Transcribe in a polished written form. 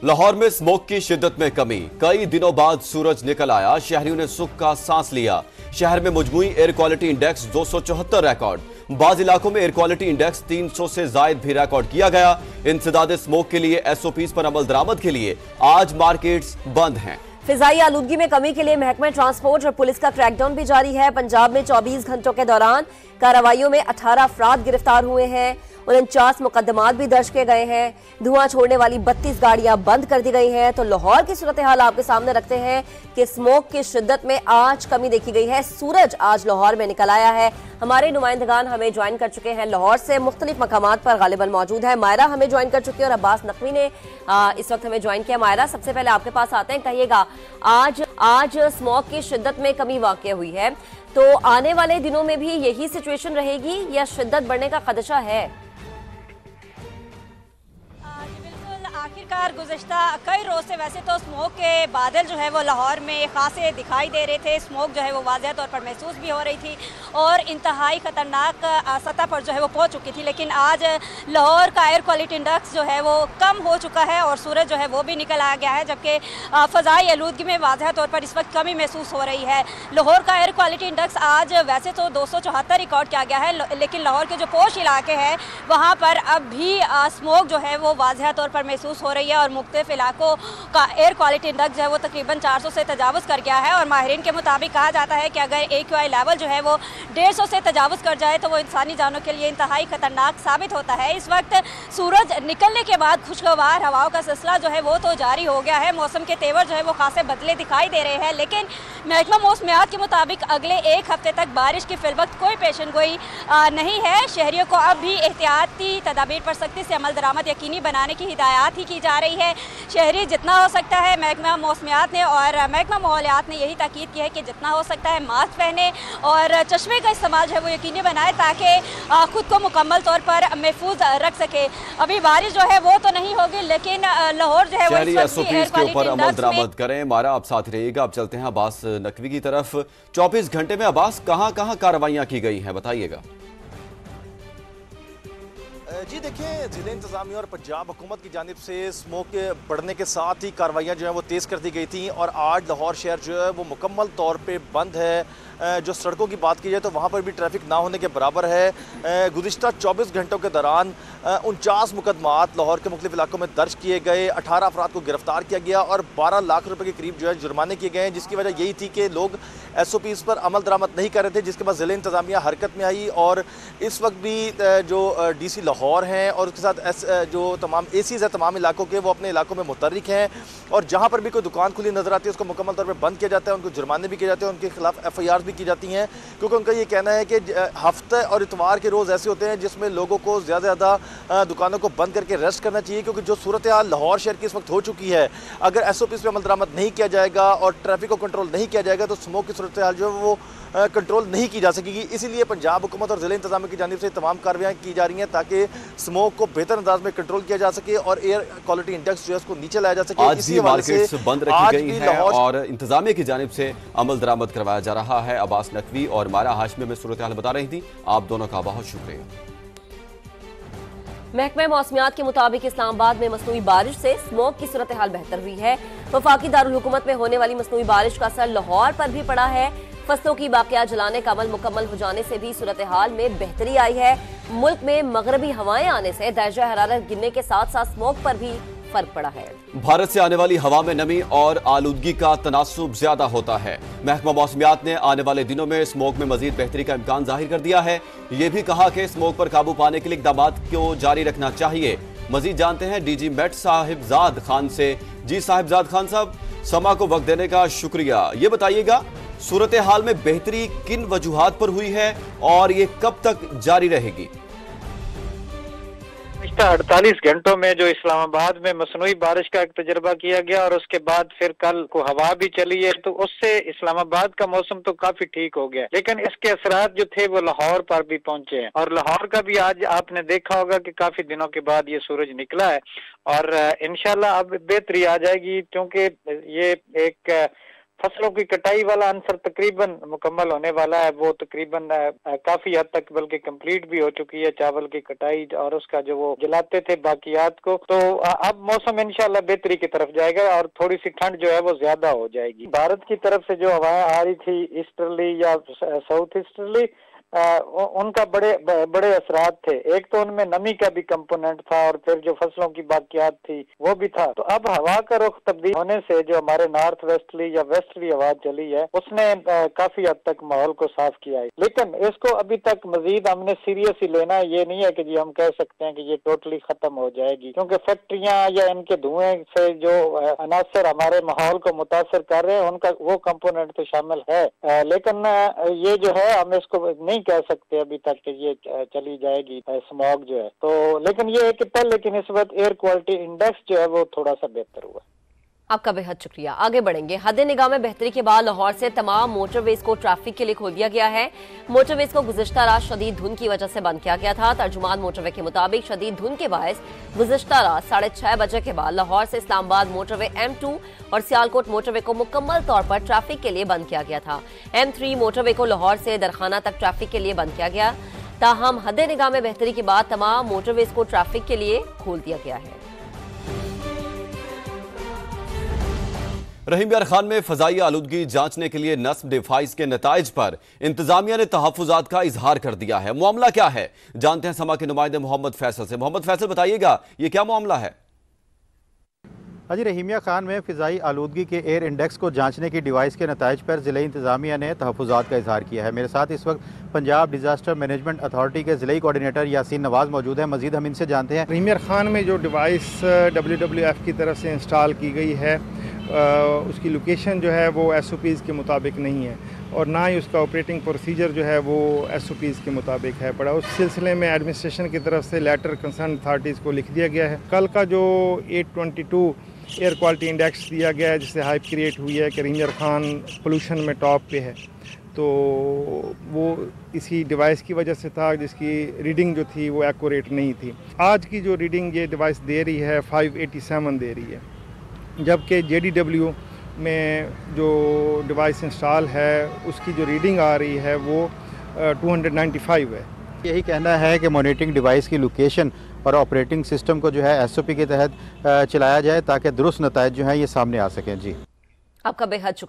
लाहौर में स्मोक की शिद्दत में कमी। कई दिनों बाद सूरज निकल आया, शहरियों ने सुख का सांस लिया। शहर में मजमूई एयर क्वालिटी इंडेक्स 274 रिकॉर्ड। बाज इलाकों में एयर क्वालिटी इंडेक्स 300 से जायद भी रिकॉर्ड किया गया। इंसदाद स्मोक के लिए एसओपीज पर अमल दरामद के लिए आज मार्केट्स बंद हैं। फिजाई आलूदगी में कमी के लिए महकमे ट्रांसपोर्ट और पुलिस का क्रैकडाउन भी जारी है। पंजाब में 24 घंटों के दौरान कार्रवाइयों में 18 अफराद गिरफ्तार हुए हैं। 49 मुकदमात भी दर्ज किए गए हैं। धुआं छोड़ने वाली 32 गाड़ियां बंद कर दी गई हैं। तो लाहौर की सूरत हाल आपके सामने रखते हैं कि स्मोक की शिद्दत में आज कमी देखी गई है। सूरज आज लाहौर में निकल आया है। हमारे नुमाइंदगान हमें ज्वाइन कर चुके हैं लाहौर से, मुख्तलिफ मकामात पर गालिबन मौजूद है। मायरा हमें ज्वाइन कर चुकी है और अब्बास नकवी ने इस वक्त हमें ज्वाइन किया। मायरा, सबसे पहले आपके पास आते हैं, कहिएगा आज स्मोक की शिद्दत में कमी वाक़ हुई है, तो आने वाले दिनों में भी यही सिचुएशन रहेगी या शिद्दत बढ़ने का खदशा है? आखिरकार गुज़श्ता कई रोज़ से वैसे तो स्मोक के बादल जो है वो लाहौर में खासे दिखाई दे रहे थे। स्मोक जो है वो वाज़ह तौर पर महसूस भी हो रही थी और इंतहाई ख़तरनाक सतह पर जो है वो पहुंच चुकी थी। लेकिन आज लाहौर का एयर क्वालिटी इंडेक्स जो है वो कम हो चुका है और सूरज जो है वो भी निकल आ गया है, जबकि फ़ज़ाई आलूदगी में वाज़ह तौर पर इस वक्त कमी महसूस हो रही है। लाहौर का एयर क्वालिटी इंडेक्स आज वैसे तो 274 रिकॉर्ड किया गया है, लेकिन लाहौर के जो पोश इलाके हैं वहाँ पर अब भी स्मोक जो है वो वाज़ह तौर पर महसूस हो रही है और मुख्तलिफ इलाकों का एयर क्वालिटी इंडेक्स जो है वो तकरीबन 400 से तजावुज़ कर गया है। और माहिरीन के मुताबिक कहा जाता है कि अगर AQI लेवल जो है वो 150 से तजावुज़ कर जाए तो वो इंसानी जानों के लिए इंतहाई ख़तरनाक साबित होता है। इस वक्त सूरज निकलने के बाद खुशगवार हवाओं का सिलसिला जो है वो तो जारी हो गया है। मौसम के तेवर जो है वो खासे बदले दिखाई दे रहे हैं, लेकिन महकमा मौसमियात के मुताबिक अगले एक हफ्ते तक बारिश की फिलवक्त कोई पेशन गोई नहीं है। शहरियों को अब भी एहतियाती तदाबीर पर सख्ती से अमल दरामद यकीनी बनाने की हिदायत ही की जा रही है। शहरी जितना हो सकता है, महकमा मौसमियात ने और महकमा माहौलियात ने यही ताकीद की है कि जितना हो सकता है मास्क पहने और चश्मे का इस्तेमाल जो है वो यकीनी बनाए ताकि खुद को मुकम्मल तौर पर महफूज रख सके। अभी बारिश जो है वो तो नहीं होगी, लेकिन लाहौर जो है वो एसओपीज के ऊपर अमल दरामद करें। मारा, आप साथ रहिएगा। अब चलते हैं अब्बास नकवी की तरफ। 24 घंटे में अब्बास कहां कार्रवाइयां की गई हैं, बताइएगा। जी देखिए, जिले इंतजामिया और पंजाब हुकूमत की जानिब से स्मोक के बढ़ने के साथ ही कार्रवाइयाँ जो है वो तेज़ कर दी गई थी और आज लाहौर शहर जो है वो मुकम्मल तौर पे बंद है। जो सड़कों की बात की जाए तो वहाँ पर भी ट्रैफिक ना होने के बराबर है। गुज़िश्ता 24 घंटों के दौरान 49 मुकदमात लाहौर के मुख्तलिफ इलाकों में दर्ज किए गए, 18 अफराद को गिरफ्तार किया गया और 12 लाख रुपए के करीब जो है जुर्माने किए गए हैं, जिसकी वजह यही थी कि लोग SOPs पर अमल दरामद नहीं कर रहे थे, जिसके बाद ज़िले इंतजामिया हरकत में आई और इस वक्त भी जो DC लाहौर हैं और उसके साथ जो तमाम ACs हैं तमाम इलाकों के, वो अपने इलाकों में मुतहर्रिक हैं और जहाँ पर भी कोई दुकान खुली नजर आती है उसको मुकम्मल तौर पर बंद किया जाता है, उनको जुर्माने भी किए जाते हैं, उनके खिलाफ FIR भी की जाती हैं, क्योंकि उनका ये कहना है कि हफ्ते और इतवार के रोज़ ऐसे होते हैं जिसमें लोगों को ज़्यादा दुकानों को बंद करके रेस्ट करना चाहिए, क्योंकि जो सूरत हाल लाहौर शहर की इस वक्त हो चुकी है, अगर SOPs पे अमल दरामद नहीं किया जाएगा और ट्रैफिक को कंट्रोल नहीं किया जाएगा तो स्मोक की सूरत हाल जो है वो कंट्रोल नहीं की जा सकेगी। इसीलिए पंजाब हुकूमत और ज़िले इंतजामिया की जानिब से तमाम कार्रवाइयाँ की जा रही हैं ताकि स्मोक को बेहतर अंदाज में कंट्रोल किया जा सके और एयर क्वालिटी इंडेक्स जो है उसको नीचे लाया जा सके। आज भी मार्केट्स बंद रखी गई हैं और इंतजामिया की जानिब से अमल दरामद करवाया जा रहा है। अब्बास नकवी और मारा हाशमी में सूरत हाल बता रही थी। आप दोनों का बहुत शुक्रिया। महकमे मौसमियात के मुताबिक इस्लामाबाद में मसनूई बारिश से स्मोक की सूरत हाल बेहतर हुई है। वफाकी दारुल हुकूमत में होने वाली मसनूई बारिश का असर लाहौर पर भी पड़ा है। फसलों की बाकियात जलाने का अमल मुकम्मल हो जाने से भी सूरत हाल में बेहतरी आई है। मुल्क में मगरबी हवाएं आने से दर्जा हरारत गिरने के साथ साथ स्मोक पर भी फर्क पड़ा है। भारत से आने वाली हवा में नमी और आलूदगी का तनासुब ज्यादा होता है। महकमा मौसमियात ने आने वाले दिनों में स्मोक में मजीद बेहतरी का इम्कान जाहिर कर दिया है। ये भी कहा कि स्मोक पर काबू पाने के लिए इक़दाम को जारी रखना चाहिए। मजीद जानते हैं DG मेट साहिबजाद खान से। जी साहिबजाद खान साहब, समा को वक्त देने का शुक्रिया। ये बताइएगा, सूरत हाल में बेहतरी किन वजूहात पर हुई है और ये कब तक जारी रहेगी? पिछले 48 घंटों में जो इस्लामाबाद में मसनूई बारिश का एक तजर्बा किया गया और उसके बाद फिर कल को हवा भी चली है, तो उससे इस्लामाबाद का मौसम तो काफी ठीक हो गया, लेकिन इसके असरात जो थे वो लाहौर पर भी पहुंचे हैं और लाहौर का भी आज आपने देखा होगा कि काफी दिनों के बाद ये सूरज निकला है और इंशाल्लाह अब बेहतरी आ जाएगी, क्योंकि ये एक फसलों की कटाई वाला अंसर तकरीबन मुकम्मल होने वाला है, वो तकरीबन काफी हद तक बल्कि कंप्लीट भी हो चुकी है, चावल की कटाई और उसका जो वो जलाते थे बाकियात को। तो अब मौसम इंशाल्लाह बेहतरी की तरफ जाएगा और थोड़ी सी ठंड जो है वो ज्यादा हो जाएगी। भारत की तरफ से जो हवाएं आ रही थी ईस्टर्ली या साउथ ईस्टर्ली, उनका बड़े असरात थे। एक तो उनमें नमी का भी कंपोनेंट था और फिर जो फसलों की बाकियात थी वो भी था। तो अब हवा का रुख तब्दील होने से जो हमारे नॉर्थ वेस्टली या वेस्टली हवा चली है उसने काफी हद तक माहौल को साफ किया है। लेकिन इसको अभी तक मजीद हमने सीरियस ही लेना है। ये नहीं है कि जी हम कह सकते हैं कि ये टोटली खत्म हो जाएगी, क्योंकि फैक्ट्रियां या इनके धुएं से जो अनासर हमारे माहौल को मुतासर कर रहे हैं उनका वो कंपोनेंट तो शामिल है। लेकिन ये जो है हम इसको नहीं कह सकते अभी तक कि ये चली जाएगी स्मॉग जो है। तो लेकिन ये है कि पहले की निस्बत एयर क्वालिटी इंडेक्स जो है वो थोड़ा सा बेहतर हुआ। आपका बेहद शुक्रिया। आगे बढ़ेंगे। हद निगाह में बेहतरी के बाद लाहौर से तमाम मोटरवेज को ट्रैफिक के लिए खोल दिया गया है। मोटरवेज को गुज़िश्ता रात शदीद धुंध की वजह से बंद किया गया था। तर्जुमान मोटरवे के मुताबिक शदीद धुंध के बायस गुज़िश्ता रात 6:30 बजे के बाद लाहौर से इस्लामाबाद मोटरवे M2 और सियालकोट मोटरवे को मुकम्मल तौर पर ट्रैफिक के लिए बंद किया गया था। M3 मोटरवे को लाहौर से दरखाना तक ट्रैफिक के लिए बंद किया गया। ताहम हद निगाह में बेहतरी के बाद तमाम मोटरवेज को ट्रैफिक के लिए खोल दिया गया है। रहीम यार खान में फजाई आलूदगी जांचने के लिए नस्ब डिवाइस के नताइज पर इंतजामिया ने तहफ्फुजात का इजहार कर दिया है। मामला क्या है, जानते हैं समा के नुमाइंदे मोहम्मद फैसल से। मोहम्मद फैसल, बताइएगा ये क्या मामला है? हाजी, रहीमिया खान में फ़िज़ाई आलूदगी के एयर इंडेक्स को जांचने की डिवाइस के नताइज पर ज़िले इंतजामिया ने तहफ्फुजात का इजहार किया है। मेरे साथ इस वक्त पंजाब डिज़ास्टर मैनेजमेंट अथॉरिटी के ज़िले कोऑर्डिनेटर यासीन नवाज़ मौजूद हैं। मज़ीद हम इनसे जानते हैं। रहीमिया खान में जो डिवाइस WWF की तरफ से इंस्टॉल की गई है उसकी लोकेशन जो है वो SOPs के मुताबिक नहीं है और ना ही उसका ऑपरेटिंग प्रोसीजर जो है वो SOPs के मुताबिक है पड़ा। उस सिलसिले में एडमिनिस्ट्रेशन की तरफ से लेटर कंसर्न अथॉरिटीज़ को लिख दिया गया है। कल का जो 822 एयर क्वालिटी इंडेक्स दिया गया है जिससे हाइप क्रिएट हुई है कि रहीमिया खान पोल्यूशन में टॉप पे है, तो वो इसी डिवाइस की वजह से था जिसकी रीडिंग जो थी वो एक्यूरेट नहीं थी। आज की जो रीडिंग ये डिवाइस दे रही है 587 दे रही है, जबकि JDW में जो डिवाइस इंस्टॉल है उसकी जो रीडिंग आ रही है वो 295 है। यही कहना है कि मॉनिटरिंग डिवाइस की लोकेशन और ऑपरेटिंग सिस्टम को जो है SOP के तहत चलाया जाए ताकि दुरुस्त नताइज जो हैं ये सामने आ सकें। जी, आपका बेहद शुक्रिया।